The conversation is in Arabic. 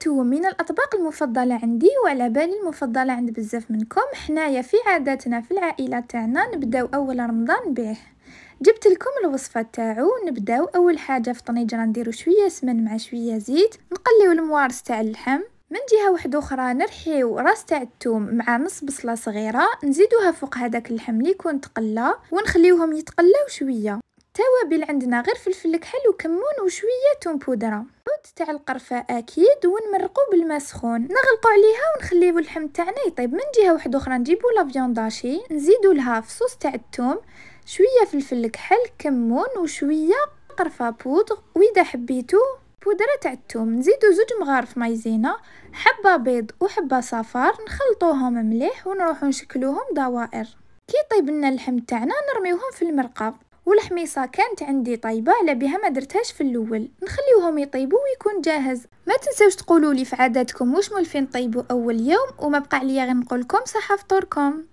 التوم من الأطباق المفضلة عندي وعلى بالي المفضلة عند بزاف منكم. حنايا في عاداتنا في العائلة تاعنا نبداو أول رمضان به. جبت لكم الوصفة تاعو. نبداو أول حاجة في طنجرة نديرو شوية سمن مع شوية زيت، نقليو الموارس تاع اللحم. من جهة واحدة أخرى نرحيو راس تاع الثوم مع نص بصلة صغيرة، نزيدوها فوق هذاك اللحم اللي يكون تقلى ونخليوهم يتقلاو شوية. التوابل عندنا غير فلفل كحل وكمون وشوية توم بودرة، عود تاع القرفة أكيد، ونمرقو بالماء سخون نغلقو عليها ونخليو اللحم تاعنا يطيب. من جهة واحدة أخرى نجيبو لافيونداشي، نزيدو لها فصوص تاع الثوم، شوية فلفل كحل، كمون وشوية قرفة بودر، وإذا حبيتو بودرة تاع الثوم. نزيدو 2 مغارف مايزينا، حبة بيض وحبة صفار، نخلطوهم مليح ونروحو نشكلوهم دوائر. كي طيب لنا اللحم تاعنا نرميوهم في المرقة. والحميصه كانت عندي طيبه على بها ما درتهاش في الاول، نخليوهم يطيبوا ويكون جاهز. ما تنساوش تقولوا لي في عاداتكم واش مولفين طيبوا اول يوم، وما بقى عليا غير نقول لكم صحه فطوركم.